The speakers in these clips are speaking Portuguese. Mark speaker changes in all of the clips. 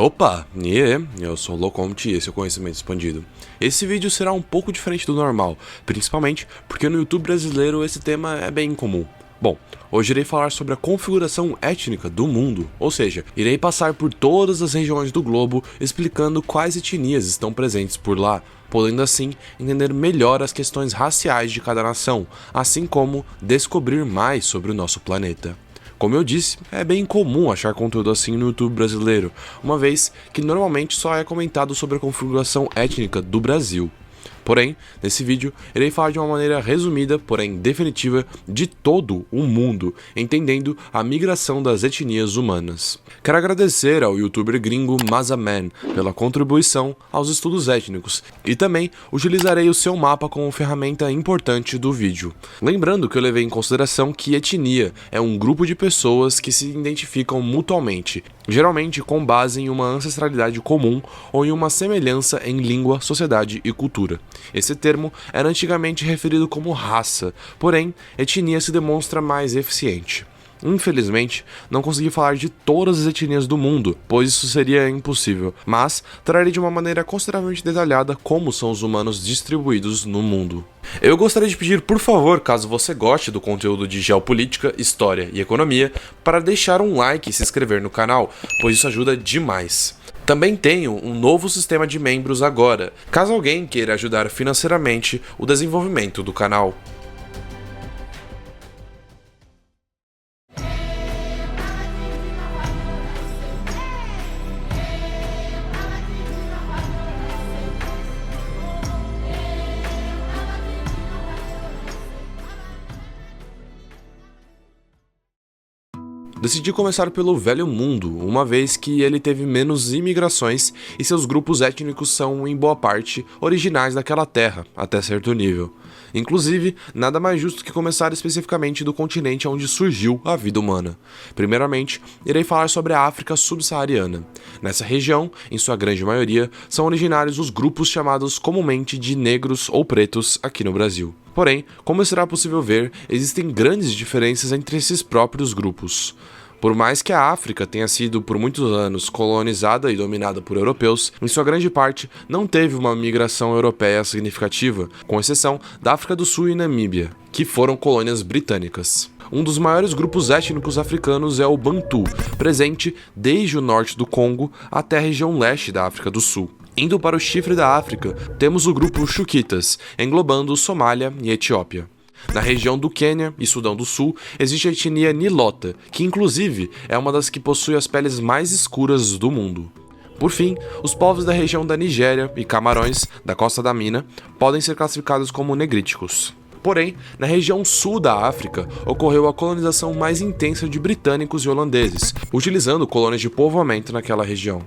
Speaker 1: Opa, eu sou o Loconte e esse é o Conhecimento Expandido. Esse vídeo será um pouco diferente do normal, principalmente porque no YouTube brasileiro esse tema é bem incomum. Bom, hoje irei falar sobre a configuração étnica do mundo, ou seja, irei passar por todas as regiões do globo explicando quais etnias estão presentes por lá, podendo assim entender melhor as questões raciais de cada nação, assim como descobrir mais sobre o nosso planeta. Como eu disse, é bem comum achar conteúdo assim no YouTube brasileiro, uma vez que normalmente só é comentado sobre a configuração étnica do Brasil. Porém, nesse vídeo, irei falar de uma maneira resumida, porém definitiva, de todo o mundo, entendendo a migração das etnias humanas. Quero agradecer ao youtuber gringo Mazaman pela contribuição aos estudos étnicos e também utilizarei o seu mapa como ferramenta importante do vídeo. Lembrando que eu levei em consideração que etnia é um grupo de pessoas que se identificam mutuamente, geralmente com base em uma ancestralidade comum ou em uma semelhança em língua, sociedade e cultura. Esse termo era antigamente referido como raça, porém, etnia se demonstra mais eficiente. Infelizmente, não consegui falar de todas as etnias do mundo, pois isso seria impossível, mas trarei de uma maneira consideravelmente detalhada como são os humanos distribuídos no mundo. Eu gostaria de pedir, por favor, caso você goste do conteúdo de geopolítica, história e economia, para deixar um like e se inscrever no canal, pois isso ajuda demais. Também tenho um novo sistema de membros agora, caso alguém queira ajudar financeiramente o desenvolvimento do canal. Decidi começar pelo Velho Mundo, uma vez que ele teve menos imigrações e seus grupos étnicos são, em boa parte, originais daquela terra, até certo nível. Inclusive, nada mais justo que começar especificamente do continente onde surgiu a vida humana. Primeiramente, irei falar sobre a África subsaariana. Nessa região, em sua grande maioria, são originários os grupos chamados comumente de negros ou pretos aqui no Brasil. Porém, como será possível ver, existem grandes diferenças entre esses próprios grupos. Por mais que a África tenha sido por muitos anos colonizada e dominada por europeus, em sua grande parte não teve uma migração europeia significativa, com exceção da África do Sul e Namíbia, que foram colônias britânicas. Um dos maiores grupos étnicos africanos é o Bantu, presente desde o norte do Congo até a região leste da África do Sul. Indo para o chifre da África, temos o grupo Chuquitas, englobando Somália e Etiópia. Na região do Quênia e Sudão do Sul, existe a etnia Nilota, que inclusive é uma das que possui as peles mais escuras do mundo. Por fim, os povos da região da Nigéria e Camarões, da Costa da Mina, podem ser classificados como negríticos. Porém, na região sul da África, ocorreu a colonização mais intensa de britânicos e holandeses, utilizando colônias de povoamento naquela região.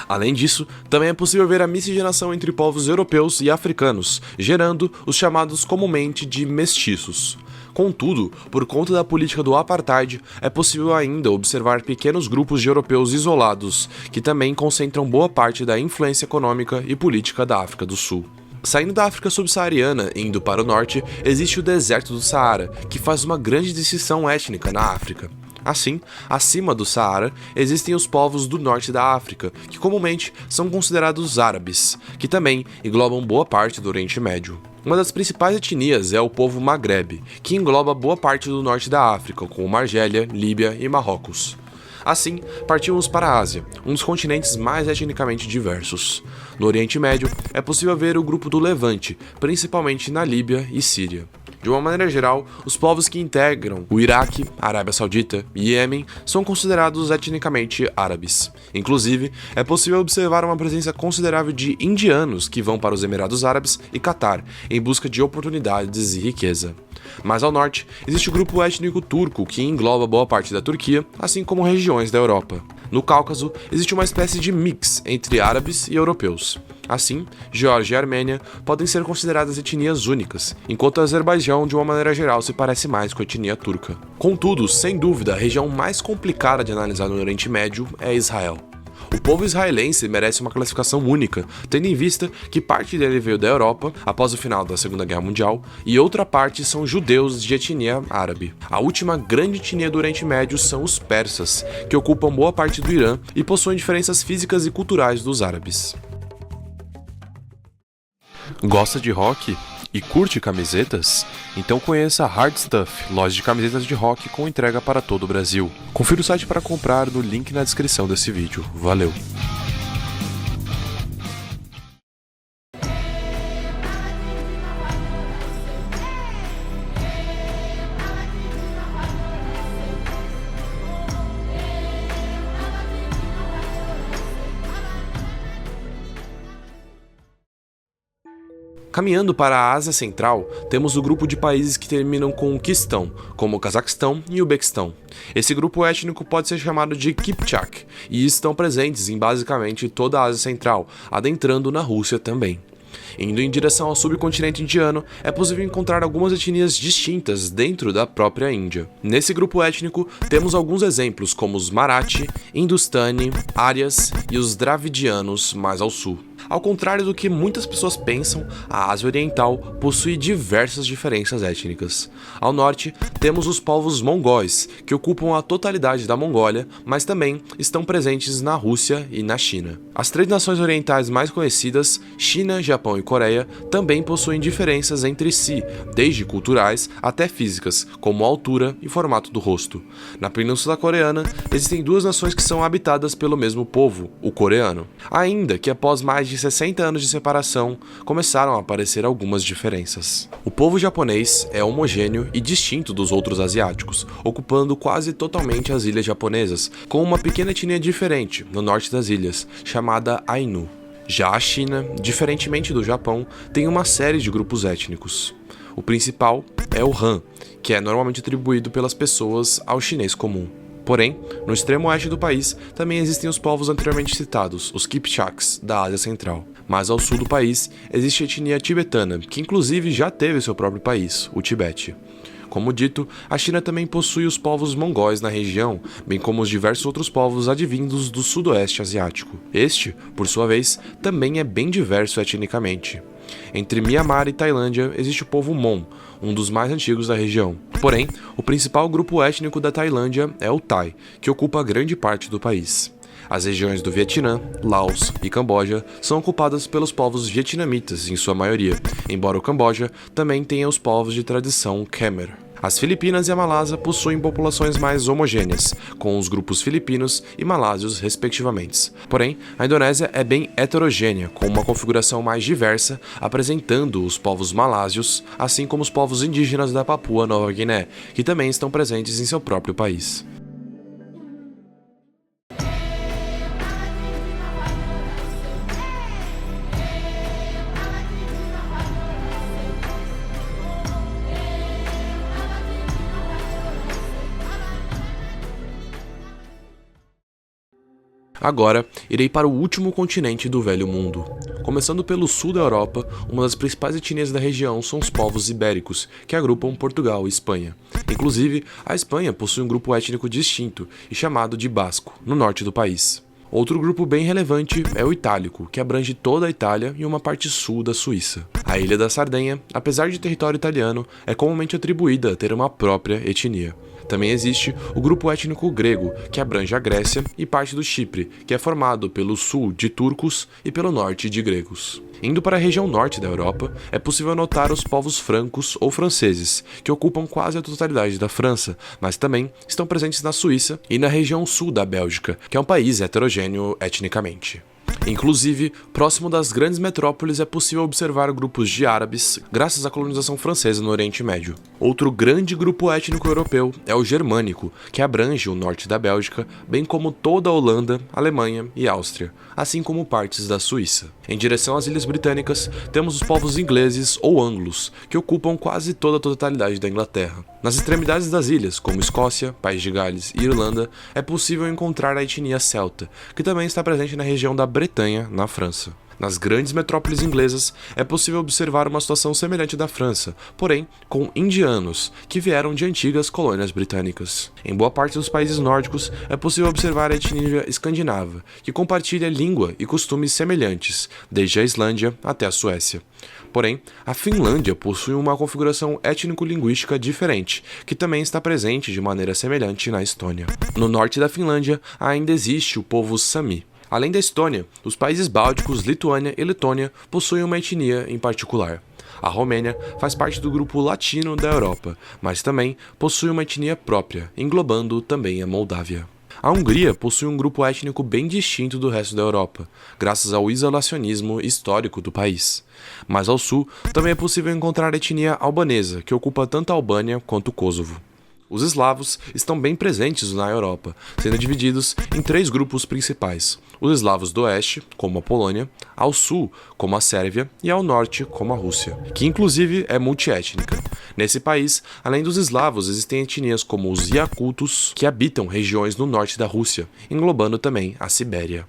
Speaker 1: Além disso, também é possível ver a miscigenação entre povos europeus e africanos, gerando os chamados comumente de mestiços. Contudo, por conta da política do apartheid, é possível ainda observar pequenos grupos de europeus isolados, que também concentram boa parte da influência econômica e política da África do Sul. Saindo da África subsaariana e indo para o norte, existe o deserto do Saara, que faz uma grande distinção étnica na África. Assim, acima do Saara, existem os povos do norte da África, que comumente são considerados árabes, que também englobam boa parte do Oriente Médio. Uma das principais etnias é o povo Maghreb, que engloba boa parte do norte da África, como Argélia, Líbia e Marrocos. Assim, partimos para a Ásia, um dos continentes mais etnicamente diversos. No Oriente Médio, é possível ver o grupo do Levante, principalmente na Líbia e Síria. De uma maneira geral, os povos que integram o Iraque, Arábia Saudita e Iêmen são considerados etnicamente árabes. Inclusive, é possível observar uma presença considerável de indianos que vão para os Emirados Árabes e Catar em busca de oportunidades e riqueza. Mais ao norte, existe o grupo étnico turco, que engloba boa parte da Turquia, assim como regiões da Europa. No Cáucaso, existe uma espécie de mix entre árabes e europeus. Assim, Geórgia e Armênia podem ser consideradas etnias únicas, enquanto o Azerbaijão, de uma maneira geral, se parece mais com a etnia turca. Contudo, sem dúvida, a região mais complicada de analisar no Oriente Médio é Israel. O povo israelense merece uma classificação única, tendo em vista que parte dele veio da Europa após o final da Segunda Guerra Mundial e outra parte são judeus de etnia árabe. A última grande etnia do Oriente Médio são os persas, que ocupam boa parte do Irã e possuem diferenças físicas e culturais dos árabes. Gosta de rock? E curte camisetas? Então conheça a Hard Stuff, loja de camisetas de rock com entrega para todo o Brasil. Confira o site para comprar no link na descrição desse vídeo. Valeu! Caminhando para a Ásia Central, temos o grupo de países que terminam com Quistão, como o Cazaquistão e o Uzbequistão. Esse grupo étnico pode ser chamado de Kipchak, e estão presentes em basicamente toda a Ásia Central, adentrando na Rússia também. Indo em direção ao subcontinente indiano, é possível encontrar algumas etnias distintas dentro da própria Índia. Nesse grupo étnico, temos alguns exemplos como os Marathi, Hindustani, Árias e os Dravidianos mais ao sul. Ao contrário do que muitas pessoas pensam, a Ásia Oriental possui diversas diferenças étnicas. Ao norte, temos os povos mongóis, que ocupam a totalidade da Mongólia, mas também estão presentes na Rússia e na China. As três nações orientais mais conhecidas, China, Japão e Coreia, também possuem diferenças entre si, desde culturais até físicas, como a altura e formato do rosto. Na Península Coreana, existem duas nações que são habitadas pelo mesmo povo, o coreano. Ainda que após mais de 60 anos de separação, começaram a aparecer algumas diferenças. O povo japonês é homogêneo e distinto dos outros asiáticos, ocupando quase totalmente as ilhas japonesas, com uma pequena etnia diferente no norte das ilhas, chamada Ainu. Já a China, diferentemente do Japão, tem uma série de grupos étnicos. O principal é o Han, que é normalmente atribuído pelas pessoas ao chinês comum. Porém, no extremo oeste do país, também existem os povos anteriormente citados, os Kipchaks, da Ásia Central. Mas ao sul do país, existe a etnia tibetana, que inclusive já teve seu próprio país, o Tibete. Como dito, a China também possui os povos mongóis na região, bem como os diversos outros povos advindos do sudoeste asiático. Este, por sua vez, também é bem diverso etnicamente. Entre Mianmar e Tailândia existe o povo Mon, um dos mais antigos da região. Porém, o principal grupo étnico da Tailândia é o Thai, que ocupa grande parte do país. As regiões do Vietnã, Laos e Camboja são ocupadas pelos povos vietnamitas, em sua maioria, embora o Camboja também tenha os povos de tradição Khmer. As Filipinas e a Malásia possuem populações mais homogêneas, com os grupos filipinos e malásios respectivamente. Porém, a Indonésia é bem heterogênea, com uma configuração mais diversa, apresentando os povos malásios, assim como os povos indígenas da Papua Nova Guiné, que também estão presentes em seu próprio país. Agora, irei para o último continente do Velho Mundo. Começando pelo sul da Europa, uma das principais etnias da região são os povos ibéricos, que agrupam Portugal e Espanha. Inclusive, a Espanha possui um grupo étnico distinto e chamado de basco, no norte do país. Outro grupo bem relevante é o itálico, que abrange toda a Itália e uma parte sul da Suíça. A ilha da Sardenha, apesar de território italiano, é comumente atribuída a ter uma própria etnia. Também existe o grupo étnico grego, que abrange a Grécia e parte do Chipre, que é formado pelo sul de turcos e pelo norte de gregos. Indo para a região norte da Europa, é possível notar os povos francos ou franceses, que ocupam quase a totalidade da França, mas também estão presentes na Suíça e na região sul da Bélgica, que é um país heterogêneo etnicamente. Inclusive, próximo das grandes metrópoles é possível observar grupos de árabes, graças à colonização francesa no Oriente Médio. Outro grande grupo étnico europeu é o germânico, que abrange o norte da Bélgica, bem como toda a Holanda, Alemanha e Áustria, assim como partes da Suíça. Em direção às Ilhas Britânicas, temos os povos ingleses ou anglos, que ocupam quase toda a totalidade da Inglaterra. Nas extremidades das ilhas, como Escócia, País de Gales e Irlanda, é possível encontrar a etnia celta, que também está presente na região da Bretanha, na França. Nas grandes metrópoles inglesas, é possível observar uma situação semelhante da França, porém com indianos, que vieram de antigas colônias britânicas. Em boa parte dos países nórdicos, é possível observar a etnia escandinava, que compartilha língua e costumes semelhantes, desde a Islândia até a Suécia. Porém, a Finlândia possui uma configuração étnico-linguística diferente, que também está presente de maneira semelhante na Estônia. No norte da Finlândia, ainda existe o povo Sami. Além da Estônia, os países bálticos, Lituânia e Letônia possuem uma etnia em particular. A Romênia faz parte do grupo latino da Europa, mas também possui uma etnia própria, englobando também a Moldávia. A Hungria possui um grupo étnico bem distinto do resto da Europa, graças ao isolacionismo histórico do país. Mais ao sul, também é possível encontrar a etnia albanesa, que ocupa tanto a Albânia quanto o Kosovo. Os eslavos estão bem presentes na Europa, sendo divididos em 3 grupos principais: os eslavos do oeste, como a Polônia, ao sul, como a Sérvia, e ao norte, como a Rússia, que inclusive é multiétnica. Nesse país, além dos eslavos, existem etnias como os iacutos, que habitam regiões no norte da Rússia, englobando também a Sibéria.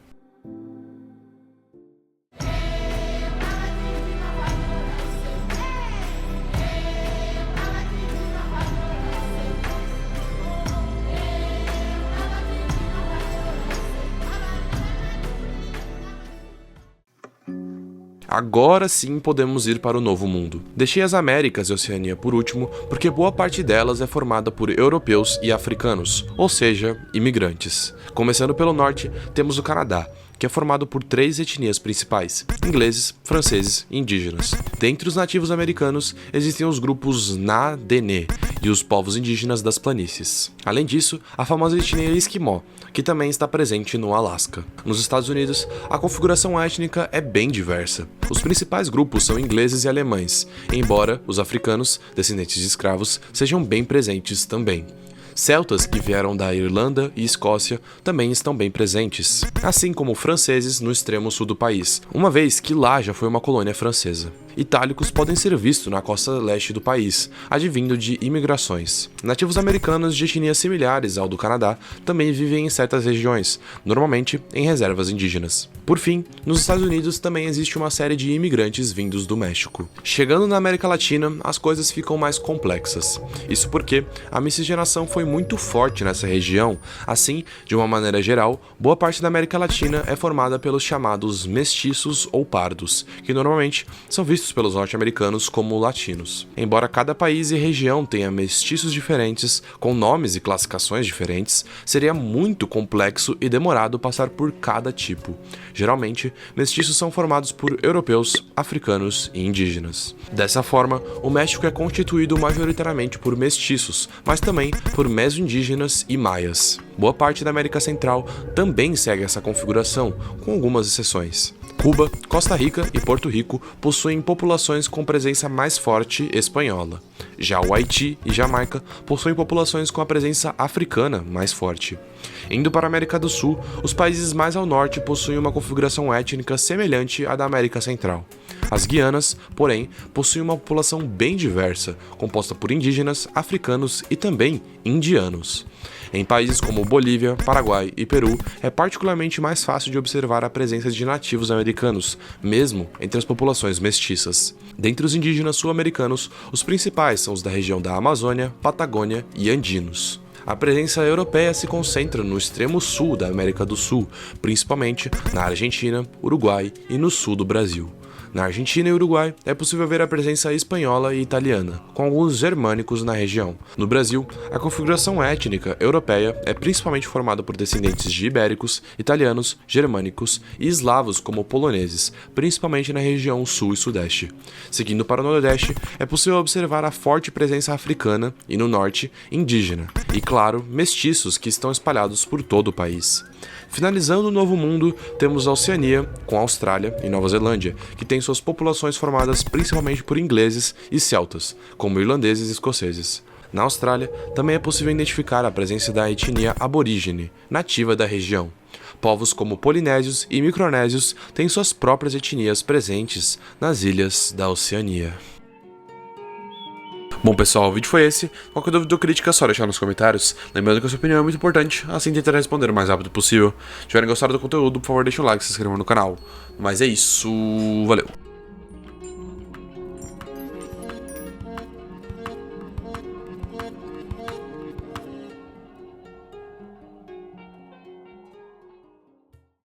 Speaker 1: Agora sim podemos ir para o Novo Mundo. Deixei as Américas e Oceania por último, porque boa parte delas é formada por europeus e africanos, ou seja, imigrantes. Começando pelo norte, temos o Canadá, que é formado por 3 etnias principais: ingleses, franceses e indígenas. Dentre os nativos americanos, existem os grupos Na-Dene e os povos indígenas das planícies. Além disso, a famosa etnia Esquimó, que também está presente no Alasca. Nos Estados Unidos, a configuração étnica é bem diversa. Os principais grupos são ingleses e alemães, embora os africanos, descendentes de escravos, sejam bem presentes também. Celtas, que vieram da Irlanda e Escócia, também estão bem presentes, assim como franceses no extremo sul do país, uma vez que lá já foi uma colônia francesa. Itálicos podem ser vistos na costa leste do país, advindo de imigrações. Nativos americanos de etnias similares ao do Canadá também vivem em certas regiões, normalmente em reservas indígenas. Por fim, nos Estados Unidos também existe uma série de imigrantes vindos do México. Chegando na América Latina, as coisas ficam mais complexas. Isso porque a miscigenação foi muito forte nessa região, assim, de uma maneira geral, boa parte da América Latina é formada pelos chamados mestiços ou pardos, que normalmente são vistos pelos norte-americanos como latinos. Embora cada país e região tenha mestiços diferentes, com nomes e classificações diferentes, seria muito complexo e demorado passar por cada tipo. Geralmente, mestiços são formados por europeus, africanos e indígenas. Dessa forma, o México é constituído majoritariamente por mestiços, mas também por meso-indígenas e maias. Boa parte da América Central também segue essa configuração, com algumas exceções. Cuba, Costa Rica e Porto Rico possuem populações com presença mais forte espanhola. Já o Haiti e Jamaica possuem populações com a presença africana mais forte. Indo para a América do Sul, os países mais ao norte possuem uma configuração étnica semelhante à da América Central. As Guianas, porém, possuem uma população bem diversa, composta por indígenas, africanos e também indianos. Em países como Bolívia, Paraguai e Peru, é particularmente mais fácil de observar a presença de nativos americanos, mesmo entre as populações mestiças. Dentre os indígenas sul-americanos, os principais são os da região da Amazônia, Patagônia e Andinos. A presença europeia se concentra no extremo sul da América do Sul, principalmente na Argentina, Uruguai e no sul do Brasil. Na Argentina e Uruguai, é possível ver a presença espanhola e italiana, com alguns germânicos na região. No Brasil, a configuração étnica europeia é principalmente formada por descendentes de ibéricos, italianos, germânicos e eslavos como poloneses, principalmente na região sul e sudeste. Seguindo para o nordeste, é possível observar a forte presença africana e, no norte, indígena, e, claro, mestiços que estão espalhados por todo o país. Finalizando o Novo Mundo, temos a Oceania, com a Austrália e Nova Zelândia, que tem suas populações formadas principalmente por ingleses e celtas, como irlandeses e escoceses. Na Austrália, também é possível identificar a presença da etnia aborígene, nativa da região. Povos como polinésios e micronésios têm suas próprias etnias presentes nas ilhas da Oceania. Bom pessoal, o vídeo foi esse. Qualquer dúvida ou crítica é só deixar nos comentários. Lembrando que a sua opinião é muito importante, assim tentarei responder o mais rápido possível. Se tiverem gostado do conteúdo, por favor deixa o like e se inscreva no canal. Mas é isso, valeu!